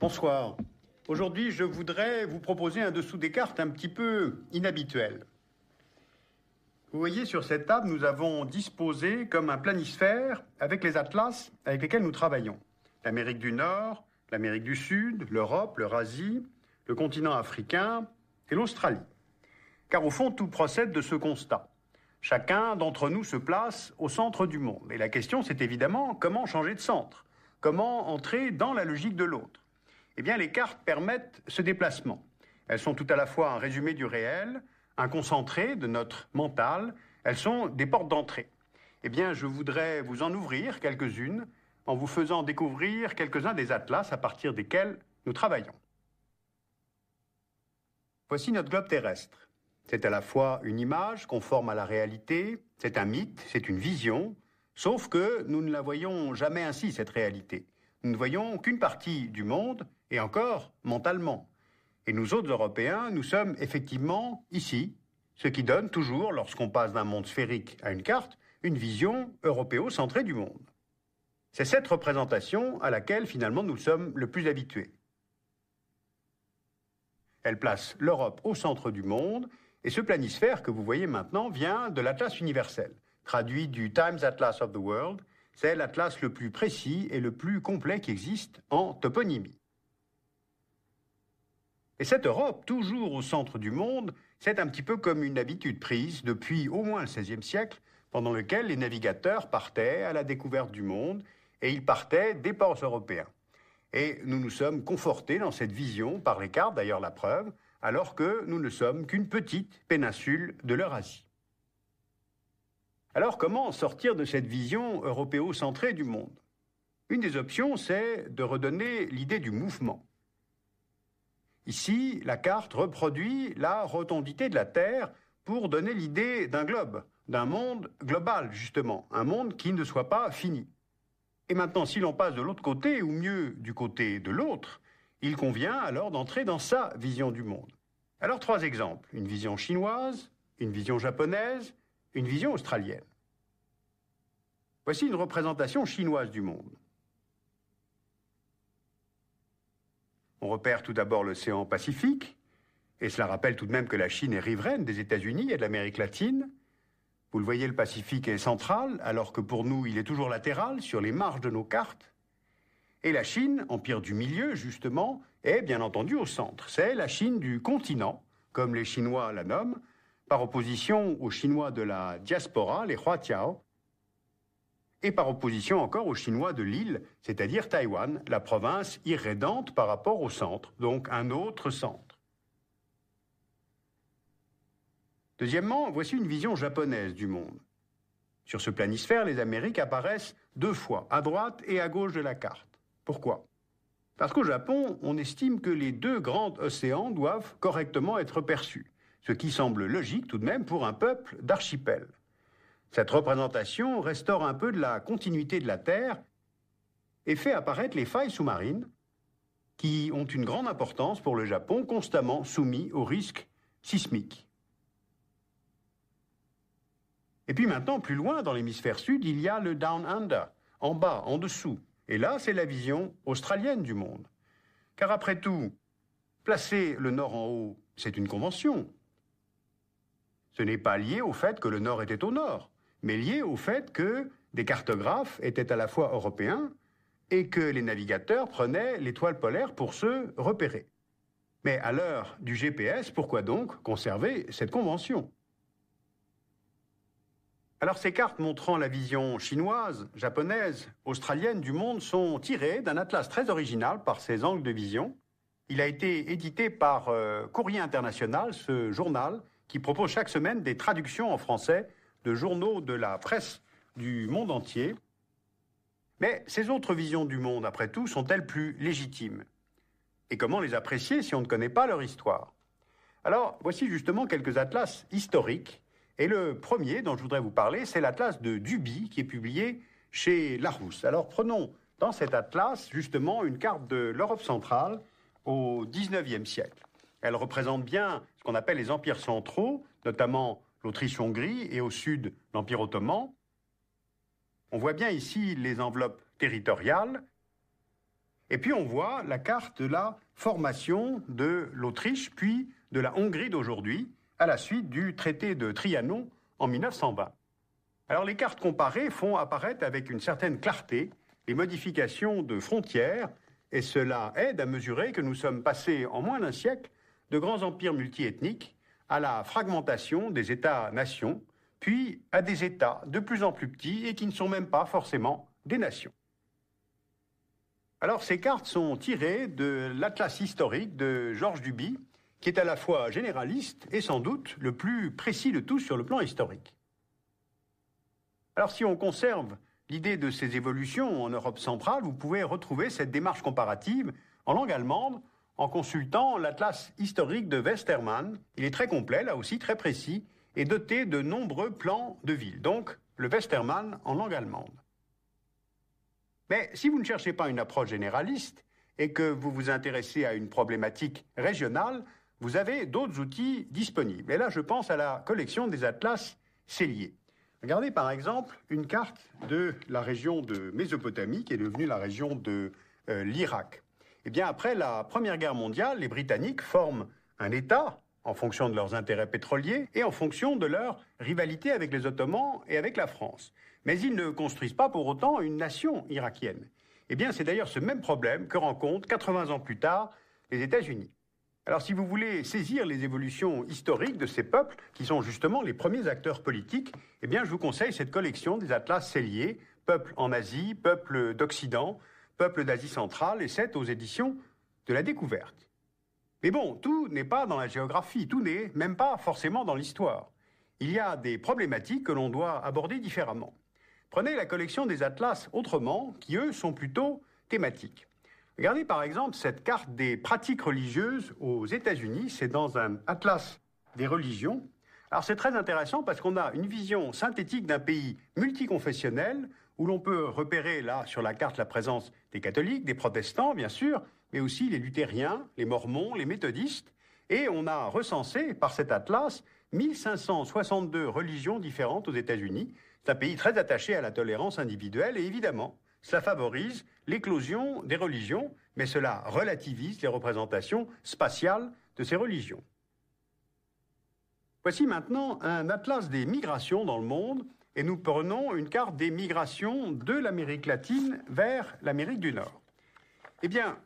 Bonsoir. Aujourd'hui, je voudrais vous proposer un dessous des cartes un petit peu inhabituel. Vous voyez, sur cette table, nous avons disposé comme un planisphère avec les atlas avec lesquels nous travaillons. L'Amérique du Nord, l'Amérique du Sud, l'Europe, l'Eurasie, le continent africain et l'Australie. Car au fond, tout procède de ce constat. Chacun d'entre nous se place au centre du monde. Et la question, c'est évidemment comment changer de centre, comment entrer dans la logique de l'autre. Eh bien, les cartes permettent ce déplacement. Elles sont tout à la fois un résumé du réel, un concentré de notre mental. Elles sont des portes d'entrée. Eh bien, je voudrais vous en ouvrir quelques-unes en vous faisant découvrir quelques-uns des atlas à partir desquels nous travaillons. Voici notre globe terrestre. C'est à la fois une image conforme à la réalité, c'est un mythe, c'est une vision, sauf que nous ne la voyons jamais ainsi, cette réalité. Nous ne voyons qu'une partie du monde, et encore mentalement. Et nous autres Européens, nous sommes effectivement ici, ce qui donne toujours, lorsqu'on passe d'un monde sphérique à une carte, une vision européocentrée du monde. C'est cette représentation à laquelle finalement nous sommes le plus habitués. Elle place l'Europe au centre du monde, et ce planisphère que vous voyez maintenant vient de l'Atlas universel, traduit du Times Atlas of the World. C'est l'atlas le plus précis et le plus complet qui existe en toponymie. Et cette Europe, toujours au centre du monde, c'est un petit peu comme une habitude prise depuis au moins le XVIe siècle, pendant lequel les navigateurs partaient à la découverte du monde, et ils partaient des ports européens. Et nous nous sommes confortés dans cette vision, par les cartes d'ailleurs la preuve, alors que nous ne sommes qu'une petite péninsule de l'Eurasie. Alors comment sortir de cette vision européocentrée du monde? Une des options, c'est de redonner l'idée du mouvement. Ici, la carte reproduit la rotondité de la Terre pour donner l'idée d'un globe, d'un monde global justement, un monde qui ne soit pas fini. Et maintenant, si l'on passe de l'autre côté, ou mieux du côté de l'autre, il convient alors d'entrer dans sa vision du monde. Alors 3 exemples, une vision chinoise, une vision japonaise, une vision australienne. Voici une représentation chinoise du monde. On repère tout d'abord l'océan Pacifique, et cela rappelle tout de même que la Chine est riveraine des États-Unis et de l'Amérique latine. Vous le voyez, le Pacifique est central, alors que pour nous, il est toujours latéral, sur les marges de nos cartes. Et la Chine, empire du milieu, justement, est bien entendu au centre. C'est la Chine du continent, comme les Chinois la nomment, par opposition aux Chinois de la diaspora, les Huatiao, et par opposition encore aux Chinois de l'île, c'est-à-dire Taïwan, la province irrédente par rapport au centre, donc un autre centre. Deuxièmement, voici une vision japonaise du monde. Sur ce planisphère, les Amériques apparaissent 2 fois, à droite et à gauche de la carte. Pourquoi? Parce qu'au Japon, on estime que les 2 grands océans doivent correctement être perçus, ce qui semble logique tout de même pour un peuple d'archipel. Cette représentation restaure un peu de la continuité de la Terre et fait apparaître les failles sous-marines qui ont une grande importance pour le Japon, constamment soumis aux risques sismiques. Et puis maintenant, plus loin, dans l'hémisphère sud, il y a le Down Under, en bas, en dessous. Et là, c'est la vision australienne du monde. Car après tout, placer le nord en haut, c'est une convention. Ce n'est pas lié au fait que le nord était au nord, mais lié au fait que des cartographes étaient à la fois européens et que les navigateurs prenaient l'étoile polaire pour se repérer. Mais à l'heure du GPS, pourquoi donc conserver cette convention? Alors ces cartes montrant la vision chinoise, japonaise, australienne du monde sont tirées d'un atlas très original par ses angles de vision. Il a été édité par Courrier International, ce journal qui propose chaque semaine des traductions en français de journaux de la presse du monde entier. Mais ces autres visions du monde, après tout, sont-elles plus légitimes? Et comment les apprécier si on ne connaît pas leur histoire? Alors, voici justement quelques atlas historiques. Et le premier dont je voudrais vous parler, c'est l'atlas de Duby, qui est publié chez Larousse. Alors prenons dans cet atlas, justement, une carte de l'Europe centrale au XIXe siècle. Elle représente bien ce qu'on appelle les empires centraux, notamment l'Autriche-Hongrie et au sud l'Empire ottoman. On voit bien ici les enveloppes territoriales. Et puis on voit la carte de la formation de l'Autriche, puis de la Hongrie d'aujourd'hui, à la suite du traité de Trianon en 1920. Alors les cartes comparées font apparaître avec une certaine clarté les modifications de frontières, et cela aide à mesurer que nous sommes passés en moins d'un siècle de grands empires multiethniques à la fragmentation des États-nations, puis à des États de plus en plus petits et qui ne sont même pas forcément des nations. Alors ces cartes sont tirées de l'Atlas historique de Georges Duby, qui est à la fois généraliste et sans doute le plus précis de tous sur le plan historique. Alors si on conserve l'idée de ces évolutions en Europe centrale, vous pouvez retrouver cette démarche comparative en langue allemande en consultant l'Atlas historique de Westermann. Il est très complet, là aussi très précis, et doté de nombreux plans de villes. Donc le Westermann en langue allemande. Mais si vous ne cherchez pas une approche généraliste et que vous vous intéressez à une problématique régionale, vous avez d'autres outils disponibles. Et là, je pense à la collection des atlas Sellier. Regardez par exemple une carte de la région de Mésopotamie, qui est devenue la région de l'Irak. Eh bien, après la Première Guerre mondiale, les Britanniques forment un État en fonction de leurs intérêts pétroliers et en fonction de leur rivalité avec les Ottomans et avec la France. Mais ils ne construisent pas pour autant une nation irakienne. Eh bien, c'est d'ailleurs ce même problème que rencontrent 80 ans plus tard les États-Unis. Alors, si vous voulez saisir les évolutions historiques de ces peuples, qui sont justement les premiers acteurs politiques, eh bien, je vous conseille cette collection des atlas Sellier, peuples en Asie, peuples d'Occident, peuples d'Asie centrale, et c'est aux éditions de la Découverte. Mais bon, tout n'est pas dans la géographie, tout n'est même pas forcément dans l'histoire. Il y a des problématiques que l'on doit aborder différemment. Prenez la collection des atlas autrement, qui eux sont plutôt thématiques. Regardez par exemple cette carte des pratiques religieuses aux États-Unis, c'est dans un atlas des religions. Alors c'est très intéressant parce qu'on a une vision synthétique d'un pays multiconfessionnel où l'on peut repérer là sur la carte la présence des catholiques, des protestants bien sûr, mais aussi les luthériens, les mormons, les méthodistes. Et on a recensé par cet atlas 1562 religions différentes aux États-Unis. C'est un pays très attaché à la tolérance individuelle et évidemment, cela favorise l'éclosion des religions, mais cela relativise les représentations spatiales de ces religions. Voici maintenant un atlas des migrations dans le monde et nous prenons une carte des migrations de l'Amérique latine vers l'Amérique du Nord. Eh bien,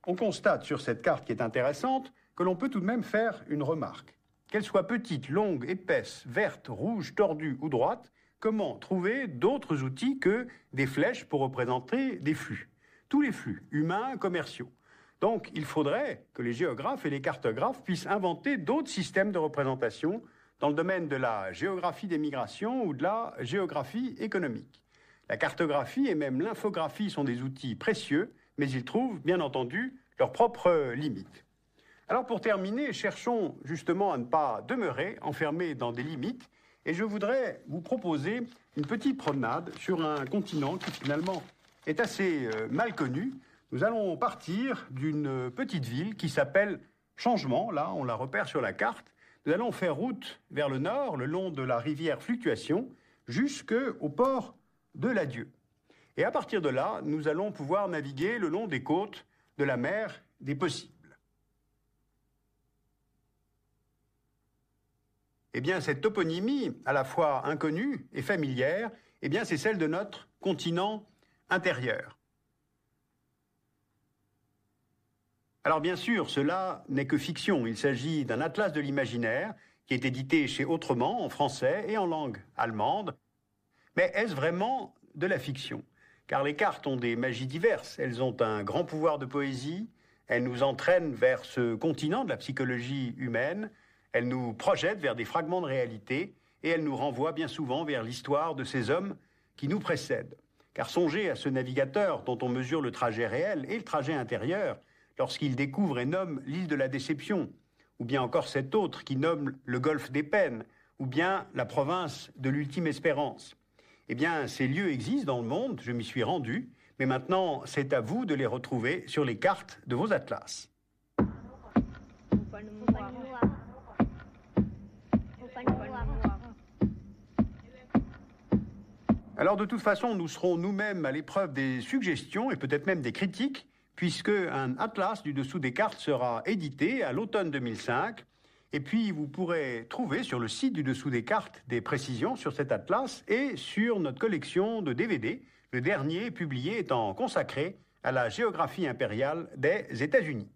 on constate sur cette carte qui est intéressante que l'on peut tout de même faire une remarque. Qu'elle soit petite, longue, épaisse, verte, rouge, tordue ou droite, comment trouver d'autres outils que des flèches pour représenter des flux? Tous les flux, humains, commerciaux. Donc, il faudrait que les géographes et les cartographes puissent inventer d'autres systèmes de représentation dans le domaine de la géographie des migrations ou de la géographie économique. La cartographie et même l'infographie sont des outils précieux, mais ils trouvent, bien entendu, leurs propres limites. Alors, pour terminer, cherchons justement à ne pas demeurer enfermés dans des limites, et je voudrais vous proposer une petite promenade sur un continent qui finalement est assez mal connu. Nous allons partir d'une petite ville qui s'appelle Changement. Là, on la repère sur la carte. Nous allons faire route vers le nord, le long de la rivière Fluctuation, jusqu'au port de Ladieu. Et à partir de là, nous allons pouvoir naviguer le long des côtes de la mer des possibles. Eh bien, cette toponymie, à la fois inconnue et familière, eh bien, c'est celle de notre continent intérieur. Alors, bien sûr, cela n'est que fiction. Il s'agit d'un atlas de l'imaginaire qui est édité chez Autrement, en français et en langue allemande. Mais est-ce vraiment de la fiction? Car les cartes ont des magies diverses. Elles ont un grand pouvoir de poésie. Elles nous entraînent vers ce continent de la psychologie humaine. Elle nous projette vers des fragments de réalité et elle nous renvoie bien souvent vers l'histoire de ces hommes qui nous précèdent. Car songez à ce navigateur dont on mesure le trajet réel et le trajet intérieur lorsqu'il découvre et nomme l'île de la Déception, ou bien encore cet autre qui nomme le golfe des Peines, ou bien la province de l'Ultime Espérance. Eh bien, ces lieux existent dans le monde, je m'y suis rendu, mais maintenant c'est à vous de les retrouver sur les cartes de vos atlas. Alors de toute façon, nous serons nous-mêmes à l'épreuve des suggestions et peut-être même des critiques puisque un atlas du dessous des cartes sera édité à l'automne 2005. Et puis, vous pourrez trouver sur le site du dessous des cartes des précisions sur cet atlas et sur notre collection de DVD, le dernier publié étant consacré à la géographie impériale des États-Unis.